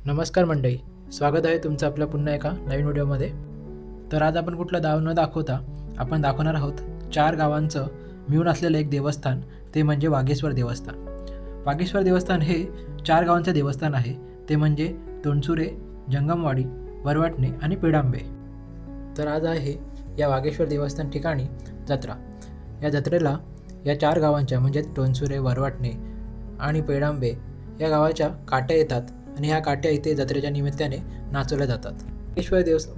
नमस्कार मंडळी, स्वागत आहे तुमचं आपल्या पुन्हा एका नवीन व्हिडिओमध्ये। तर आज आपण कुठलं गाव न दाखवता आपण दाखवणार आहोत 4 गावांचं मिळून असलेलं एक देवस्थान, ते म्हणजे वागेश्वर देवस्थान। वागेश्वर देवस्थान हे 4 गावांचे देवस्थान आहे, ते म्हणजे तोंडसुरे, जंगमवाडी, वरवटणे आणि पेडांबे। तर आज आहे या वागेश्वर देवस्थान ठिकाणी जत्रा। या जत्रेला या 4 गावांच्या म्हणजे तोंडसुरे, वरवटणे आणि पेडांबे या गावाच्या काट्या येतात आणि ह्या काट्या इथे जत्रेच्या निमित्ताने नाचवल्या जातात।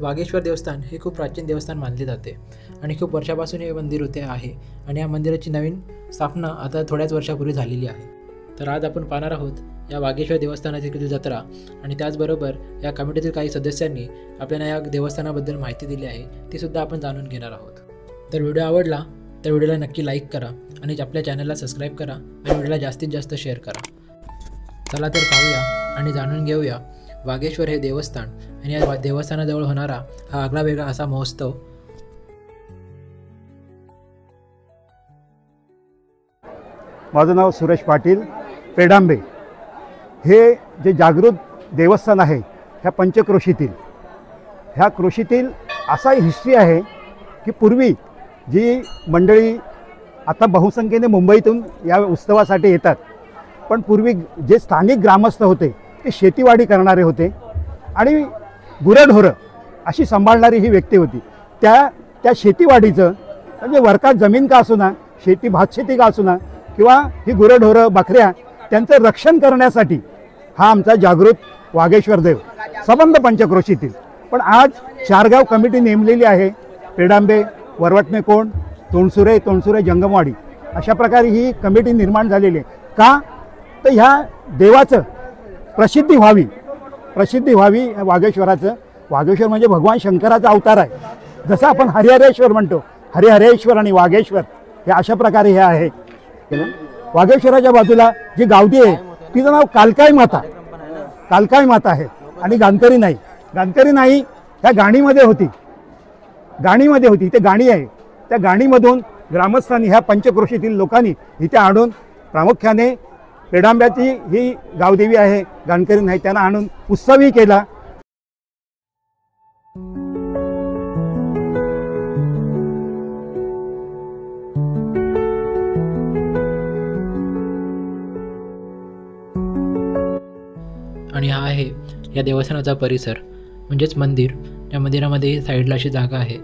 वागेश्वर देवस्थान हे खूप प्राचीन देवस्थान मानले जाते आणि खूप वर्षापासून हे मंदिर होते आहे आणि या मंदिराची नवीन स्थापना आता थोड्याच वर्षापूर्वी झालेली आहे। तर आज आपण पाहणार आहोत या वागेश्वर देवस्थानाची जत्रा आणि त्याचबरोबर या कमिटीतील काही सदस्यांनी आपल्याला या देवस्थानाबद्दल माहिती दिली आहे, ती सुद्धा आपण जाणून घेणार आहोत। तर व्हिडिओ आवडला तर व्हिडिओला नक्की लाईक करा आणि आपल्या चॅनलला सबस्क्राईब करा आणि व्हिडिओला जास्तीत जास्त शेअर करा। चला तर पाहूया आणि जाणून घेऊया वागेश्वर हे देवस्थान आणि या देवस्थानाजवळ होणारा हा आगळा वेगळा असा महोत्सव। माझं नाव सुरेश पाटील। पेडांबे हे जे जागृत देवस्थान आहे ह्या पंचक्रोशीतील, ह्या क्रोशीतील असा हिस्ट्री आहे की पूर्वी जी मंडळी आता बहुसंख्येने मुंबईतून या उत्सवासाठी येतात, पण पूर्वी जे स्थानिक ग्रामस्थ होते ते शेतीवाडी करणारे होते आणि गुरंढोरं अशी सांभाळणारी ही व्यक्ती होती। त्या शेतीवाडीचं म्हणजे वरका जमीन का असुना, शेती भातशेती का असुना किंवा ही गुरंढोरं बकऱ्या त्यांचं रक्षण करण्यासाठी हा आमचा जागृत वागेश्वर देव संबंध पंचक्रोशीतील। पण आज 4 गाव कमिटी नेमलेली आहे, पेडांबे, वरवटणे कोण, तोंडसुरे, जंगमवाडी अशा प्रकारे ही कमिटी निर्माण झालेली आहे। का तर ह्या देवाचं प्रसिद्धी व्हावी वागेश्वराचं। वागेश्वर म्हणजे भगवान शंकराचा अवतार आहे। जसं आपण हरिहरेश्वर म्हणतो, हरिहरेश्वर आणि वागेश्वर हे अशा प्रकारे हे आहे। वागेश्वराच्या बाजूला जी गावठी आहे तिचं नाव कालकाई माता आहे आणि गाणकरी नाही ह्या गाणीमध्ये होती इथे गाणी आहे। त्या गाणीमधून ग्रामस्थांनी ह्या पंचक्रोशीतील लोकांनी इथे आणून प्रामुख्याने पेडांब्याची ही गावदेवी आहे, गाणकरी नाही, त्यांना आणून उत्सवही केला। आणि हा आहे या देवस्थानाचा परिसर म्हणजेच मंदिर। या मंदिरामध्ये साईडला अशी जागा आहे।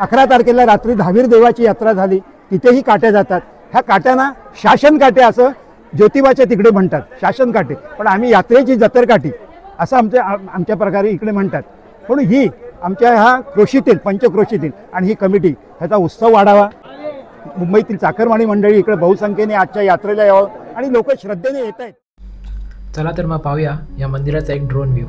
अकरा तारखेला रात्री दहावीर देवाची यात्रा झाली, तिथेही काट्या जातात। ह्या काट्यांना शासन काटे असं ज्योतिबाच्या तिकडे म्हणतात, शासन काटे, पण आम्ही यात्रेची जतर काठी असं आमच्या प्रकारे इकडे म्हणतात। पण ही आमच्या ह्या क्रोशीतील पंचक्रोशीतील आणि ही कमिटी ह्याचा उत्सव वाढावा। मुंबईतील चाकरमानी मंडळी इकडे बहुसंख्येने आजच्या यात्रेला यावं आणि लोक श्रद्धेने येत आहेत। चला तर मग पाहूया या मंदिराचा एक ड्रोन व्ह्यू।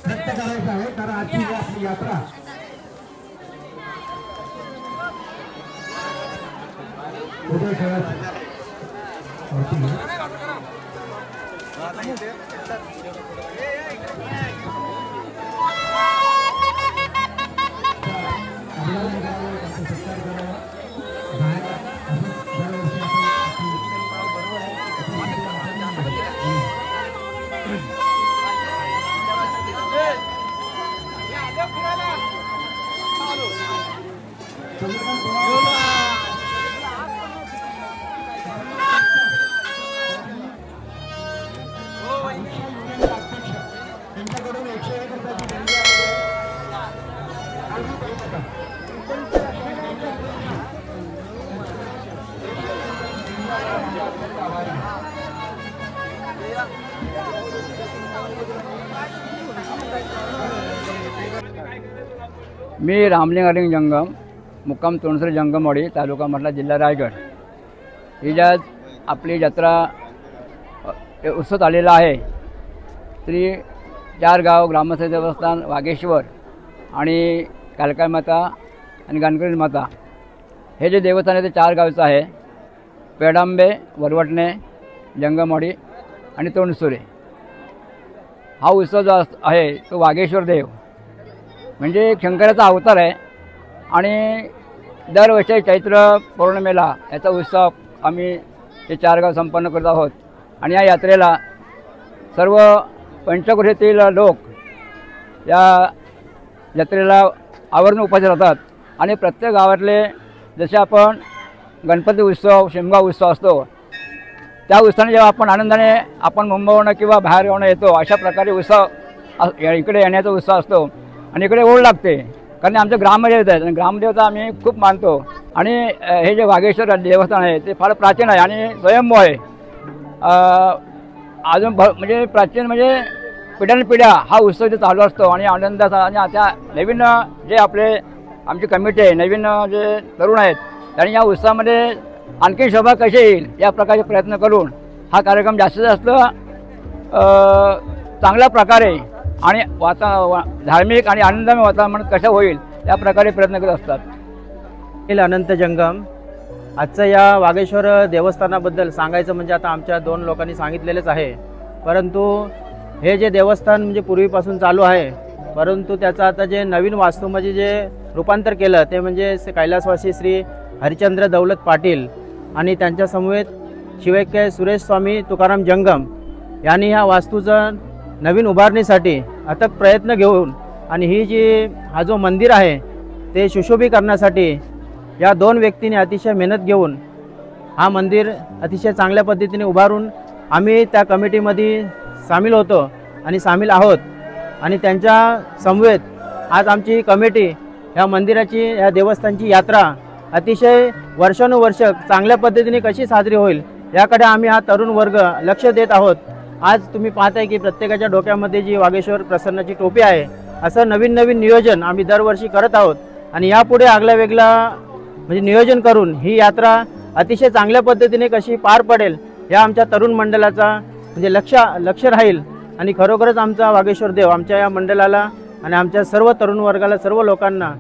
व्यक्त करायचं आहे, कारण आजची जी आपली यात्रा मी रामलिंग अलिंग जंगम, मुक्काम तोंडसरे जंगमवाडी, तालुका म्हटला, जिल्हा रायगड. ही ज्या आपली जत्रा उत्सव आलेला आहे, श्री 4 गाव ग्रामस्थ देवस्थान वागेश्वर आणि कालकाई माता आणि गणपती माता, हे जे देवस्थान आहे ते 4 गावचं आहे. पेडांबे, वरवटणे, जंगमवाडी आणि तोंडसुरे. हा उत्सव जो आहे तो वागेश्वर देव म्हणजे शंकराचा अवतार आहे आणि दरवर्षी चैत्र पौर्णिमेला याचा उत्सव आम्ही हे 4 गाव संपन्न करत आहोत. आणि या यात्रेला सर्व पंचक्रोशीतील लोक या यात्रेला आवर्जून उपस्थित राहतात. आणि प्रत्येक गावातले जसे आपण गणपती उत्सव, शिमगा उत्सव असतो, त्या उत्सवाने जेव्हा आपण आनंदाने आपण मुंबईवरून किंवा बाहेर येऊन येतो, अशा प्रकारे उत्सव इकडे येण्याचा उत्सव असतो. आणि इकडे ओढ लागते, कारण आमचं ग्रामदेवता आहे आणि ग्रामदेवता आम्ही खूप मानतो. आणि हे जे वागेश्वर देवस्थान आहे ते फार प्राचीन आहे आणि स्वयंभू आहे. अजून म्हणजे प्राचीन म्हणजे पिढ्यानपिढ्या हा उत्सव जे चालू असतो आणि आनंदाचा. आणि आता नवीन जे आपले आमची कमिटी आहे, नवीन जे तरुण आहेत, त्यांनी या उत्सवामध्ये आणखी शोभा कशी येईल या प्रकारचे प्रयत्न करून हा कार्यक्रम जास्तीत जास्त चांगल्या प्रकारे आणि धार्मिक आणि आनंदमय वातावरण कसं होईल या प्रकारे प्रयत्न करत असतात. अनंत जंगम. आजचं या वागेश्वर देवस्थानाबद्दल सांगायचं म्हणजे आता आमच्या 2 लोकांनी सांगितलेलेच आहे. परंतु हे जे देवस्थान म्हणजे पूर्वीपासून चालू आहे, परंतु त्याचं आता जे नवीन वास्तूमध्ये जे रूपांतर केलं ते म्हणजे कैलासवासी श्री हरिचंद्र दौलत पाटील आणि त्यांच्या समवेत शिवैक्य सुरेश स्वामी तुकाराम जंगम यांनी ह्या वास्तूचं नवीन उभारणीसाठी अथक प्रयत्न घेऊन आणि ही जी हा जो मंदिर आहे ते सुशोभीकरणासाठी या 2 व्यक्तींनी अतिशय मेहनत घेऊन हा मंदिर अतिशय चांगल्या पद्धतीने उभारून आम्ही त्या कमिटीमध्ये सामील होतो आणि सामील आहोत. आणि त्यांच्या समवेत आज आमची कमिटी ह्या मंदिराची, ह्या देवस्थानची यात्रा अतिशय वर्षानुवर्ष चांगल्या पद्धतीने कशी साजरी होईल याकडे आम्ही हा तरुण वर्ग लक्ष देत आहोत. आज तुम्ही पाहताय की प्रत्येकाच्या डोक्यामध्ये जी वागेश्वर प्रसन्नाची टोपी आहे, असं नवीन नवीन नियोजन आम्ही दरवर्षी करत आहोत. आणि यापुढे आगळा वेगळा म्हणजे नियोजन करून ही यात्रा अतिशय चांगल्या पद्धतीने कशी पार पडेल या आमच्या तरुण मंडळाचा म्हणजे लक्ष राहील. आणि खरोखरच आमचा वागेश्वर देव आमच्या या मंडळाला आणि आमच्या सर्व तरुण वर्गाला, सर्व लोकांना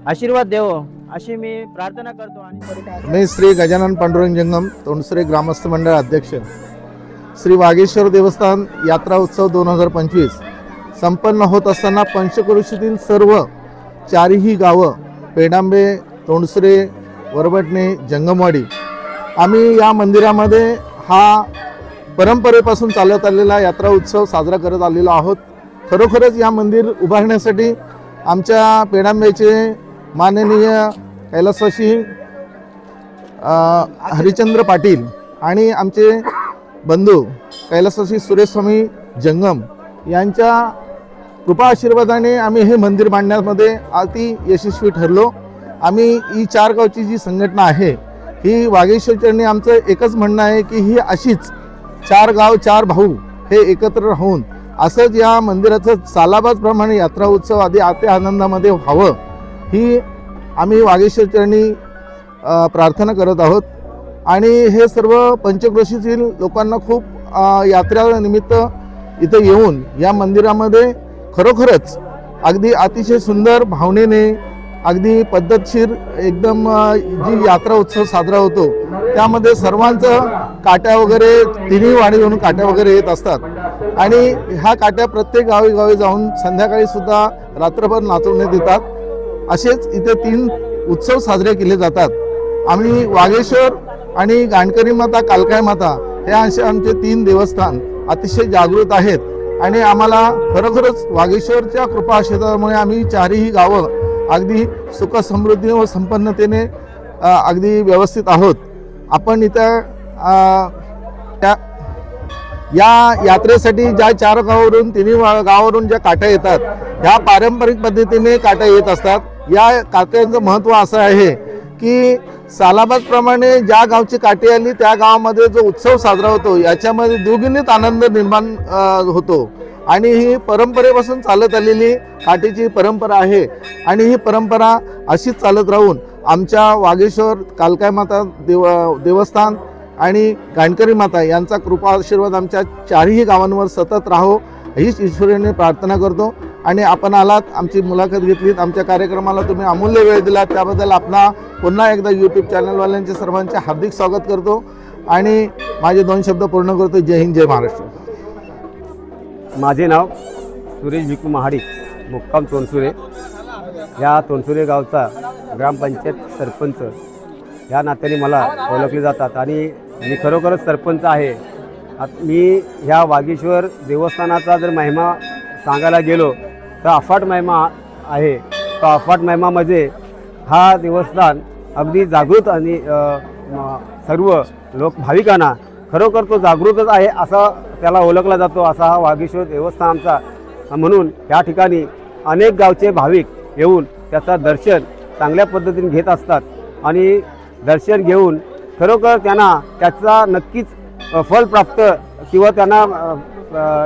आशीर्वाद देवो अशी मी प्रार्थना करतो. आणि मी श्री गजानन पांडुरंग जंगम, तोंडसरे ग्रामस्थ मंडळ अध्यक्ष. श्री वागेश्वर देवस्थान यात्रा उत्सव 2025 संपन्न होत असताना पंचक्रोशीतील सर्व 4ही गावं पेडांबे, तोंडसरे, वरवटणे, जंगमवाडी आम्ही या मंदिरामध्ये हा परंपरेपासून चालत आलेला यात्रा उत्सव साजरा करत आलेलो आहोत. खरोखरच या मंदिर उभारण्यासाठी आमच्या पेडांबेचे माननीय कैलासवासी हरिचंद्र पाटील आणि आमचे बंधू कैलासवासी सुरेश स्वामी जंगम यांच्या कृपा आशीर्वादाने आम्ही हे मंदिर बांधण्यामध्ये अति यशस्वी ठरलो. आम्ही ही 4 गावची जी संघटना आहे ही वागेश्वरचरणी आमचं एकच म्हणणं आहे की ही अशीच 4 गाव 4 भाऊ हे एकत्र राहून असंच या मंदिराचं सालाबाजप्रमाणे यात्रा उत्सव आधी अति आनंदामध्ये व्हावं ही आम्ही वागेश्वरचरणी प्रार्थना करत आहोत. आणि हे सर्व पंचक्रोशीतील लोकांना खूप यात्रेनिमित्त इथं येऊन या मंदिरामध्ये खरोखरच अगदी अतिशय सुंदर भावनेने अगदी पद्धतशीर एकदम जी यात्रा उत्सव साजरा होतो त्यामध्ये सर्वांचं काट्या वगैरे तिन्ही वाडीवरून काट्या वगैरे येत असतात आणि ह्या काट्या प्रत्येक गावी गावी जाऊन संध्याकाळी सुद्धा रात्रभर नाचवण्यात येतात। असेच इथे 3 उत्सव साजरे केले जातात। आम्ही वाघेश्वर आणि गाणकरी माता, कालकाई माता हे असे आमचे 3 देवस्थान अतिशय जागृत आहेत आणि आम्हाला खरोखरच वाघेश्वरच्या कृपा आशीर्वादामुळे आम्ही 4ही गावं अगदी सुख समृद्धी व संपन्नतेने अगदी व्यवस्थित आहोत। आपण इथं त्या या यात्रेसाठी ज्या 4 गावावरून 3 गावावरून ज्या काट्या येतात ह्या पारंपरिक पद्धतीने काट्या येत असतात। या काट्यांचं महत्त्व असं आहे की सालाबादप्रमाणे ज्या गावची काठी आली त्या गावामध्ये जो उत्सव साजरा होतो याच्यामध्ये द्विगुणित आनंद निर्माण होतो आणि ही परंपरेपासून चालत आलेली काठीची परंपरा आहे आणि ही परंपरा अशीच चालत राहून आमच्या वाघेश्वर, कालकाई माता देवस्थान आणि गाणकरी माता यांचा कृपा आशीर्वाद आमच्या 4ही गावांवर सतत राहो हीच ईश्वराने प्रार्थना करतो। आणि आपण आलात, आमची मुलाखत घेतलीत, आमच्या कार्यक्रमाला तुम्ही अमूल्य वेळ दिलात त्याबद्दल आपणा पुन्हा एकदा यूट्यूब चॅनलवाल्यांचे सर्वांचे हार्दिक स्वागत करतो आणि माझे 2 शब्द पूर्ण करतो। जय हिंद, जय महाराष्ट्र। माझे नाव सुरेश भिकू महाडिक, मुक्काम तोनसुरे। या तोनसुरे गावचा ग्रामपंचायत सरपंच या नात्याने मला ओळखले जातात आणि मी खरोखरच सरपंच आहे। मी ह्या वाघेश्वर देवस्थानाचा जर महिमा सांगायला गेलो तर अफाट महिमा आहे। तो अफाट महिमामध्ये हा देवस्थान अगदी जागृत आणि सर्व लोक भाविकांना खरोखर तो जागृतच आहे असा त्याला ओळखला जातो। असा हा वाघेश्वर देवस्थान आमचा म्हणून या ठिकाणी अनेक गावचे भाविक येऊन त्याचा दर्शन चांगल्या पद्धतीने घेत असतात आणि दर्शन घेऊन खरोखर त्यांना त्याचा नक्कीच फल प्राप्त किंवा त्यांना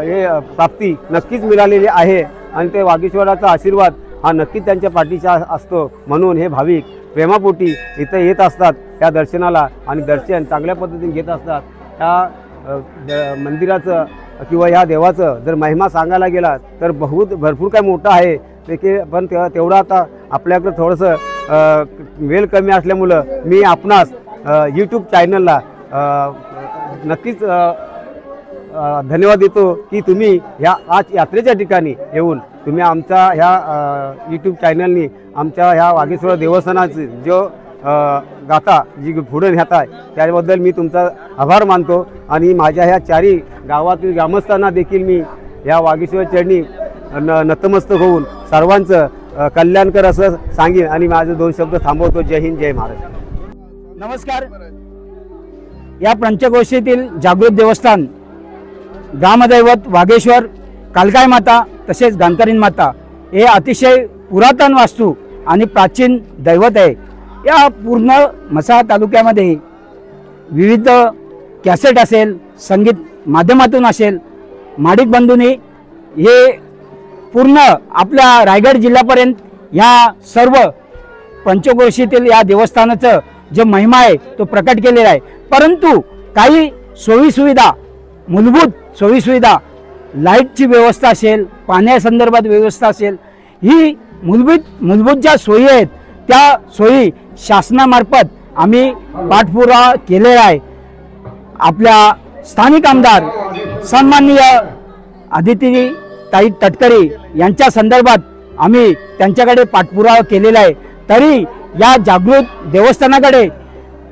हे प्राप्ती नक्कीच मिळालेली आहे आणि ते वाघेश्वराचा आशीर्वाद हा नक्कीच त्यांच्या पाठीचा असतो। म्हणून हे भाविक प्रेमापोटी इथे येत असतात त्या दर्शनाला आणि दर्शन चांगल्या पद्धतीने घेत असतात। या मंदिराचं किंवा ह्या देवाचं जर महिमा सांगायला गेला तर भरपूर काय मोठं आहे ते की पण तेवढं आता आपल्याकडं थोडंसं वेळ कमी असल्यामुळं मी आपणास यूट्यूब चॅनलला नक्कीच धन्यवाद देतो की तुम्ही ह्या आज यात्रेच्या ठिकाणी येऊन तुम्ही आमच्या ह्या यूट्यूब चॅनलनी आमच्या ह्या वाघेश्वर देवस्थानाची जो गाथा जी पुढे नेत आहे त्याबद्दल मी तुमचा आभार मानतो आणि माझ्या ह्या 4ही गावातील ग्रामस्थांना देखील मी ह्या वाघेश्वर चरणी नतमस्तक होऊन सर्वांचं कल्याणकर असं सांगेन आणि माझे 2 शब्द थांबवतो। जय हिंद, जय महाराष्ट्र। नमस्कार। या पंचक्रोशीतील जागृत देवस्थान ग्रामदैवत वाघेश्वर, कालकाई माता तसेच गाणकरी माता हे अतिशय पुरातन वास्तू आणि प्राचीन दैवत आहे। या पूर्ण म्हसळा तालुक्यामध्ये विविध कॅसेट असेल, संगीत माध्यमातून असेल, माडिक बंधूंनी हे पूर्ण आपल्या रायगड जिल्ह्यापर्यंत या सर्व पंचक्रोशीतील या देवस्थानाचं जे महिमा आहे तो प्रकट केलेला आहे। परंतु काही सोयीसुविधा, मूलभूत सोयीसुविधा, लाईटची व्यवस्था असेल, पाण्यासंदर्भात व्यवस्था असेल, ही मूलभूत ज्या सोयी आहेत त्या सोयी शासनामार्फत आम्ही पाठपुरावा केलेला आहे। आपल्या स्थानिक आमदार सन्माननीय आदितीताई तटकरे यांच्या संदर्भात आम्ही त्यांच्याकडे पाठपुरावा केलेला आहे। तरी या जागृत देवस्थानाकडे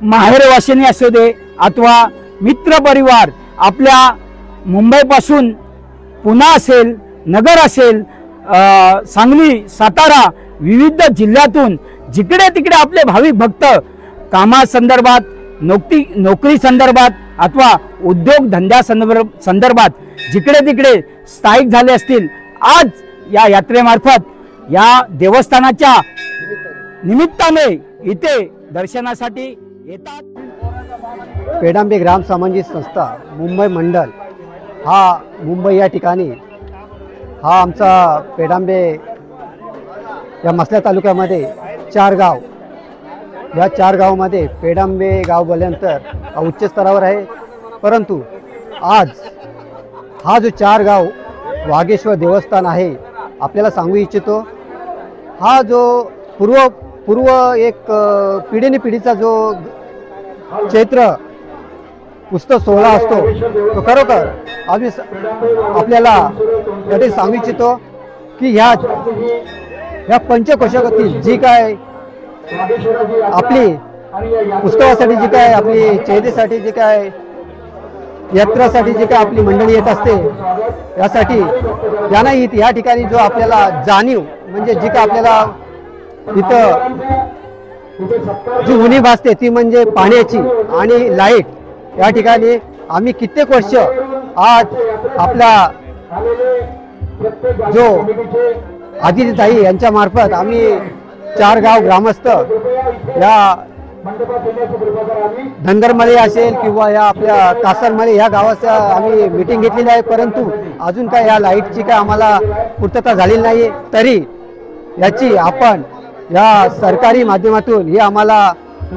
माहेरवासिनी असू दे अथवा मित्रपरिवार आपल्या मुंबईपासून पुणे असेल, नगर असेल, सांगली, सातारा विविध जिल्ह्यातून जिकडे तिकडे आपले भाविक भक्त कामासंदर्भात, नोकरी संदर्भात अथवा उद्योग धंद्या संदर्भात जिकडे तिकडे स्थायिक झाले असतील, आज या यात्रेमार्फत या देवस्थानाच्या निमित्ताने इथे दर्शनासाठी येतात। पेडांबे ग्राम सामाजिक संस्था मुंबई मंडल हा मुंबई या ठिकाणी हा आमचा पेडांबे या मसल्या तालुक्यामध्ये 4 गाव, या 4 गावामध्ये पेडांबे गाव बोलल्यानंतर उच्च स्तरावर आहे। परंतु आज हा जो 4 गाव वाघेश्वर देवस्थान आहे आपल्याला सांगू इच्छितो, हा जो पूर्व एक पिढीने पिढीचा जो चैत्र उत्सव सोहळा असतो तो खरोखर आम्ही आपल्याला यासाठी सांगू इच्छितो की ह्या पंचकोशातील जी काय आपली उत्सवासाठी जी काय आपली चैत्रेसाठी जी काय यात्रासाठी जी काय आपली मंडळी येत असते यासाठी यांनाही या ठिकाणी जो आपल्याला जाणीव म्हणजे जी काय आपल्याला इथं जी उणी भासते ती म्हणजे पाण्याची आणि लाईट. या ठिकाणी आम्ही कित्येक वर्ष आज आपला जो आदित्यताई यांच्या मार्फत आम्ही 4 गाव ग्रामस्थ या धनगरमध्ये असेल किंवा या आपल्या कासरमध्ये या गावाच्या आम्ही मीटिंग घेतलेली आहे, परंतु अजून काय या लाईटची काय आम्हाला पूर्तता झालेली नाही. तरी याची आपण या सरकारी माध्यमातून ही आम्हाला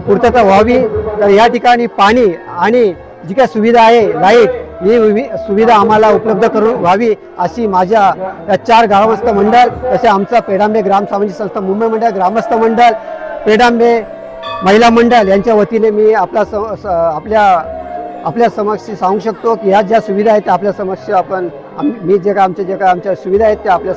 पूर्तता व्हावी. तर या ठिकाणी पाणी आणि जी काय सुविधा आहे लाईट ही सुविधा आम्हाला उपलब्ध करून व्हावी अशी माझ्या या 4 गावस्थ मंडळ तसे आमचा पेडांबे ग्राम सामाजिक संस्था मुंबई मंडळ ग्रामस्थ मंडळ पेडांबे महिला मंडळ यांच्या वतीने मी आपल्या समक्ष सांगू शकतो की ह्या ज्या सुविधा आहेत त्या आपल्या समक्ष मी आमच्या सुविधा आहेत त्या आपल्या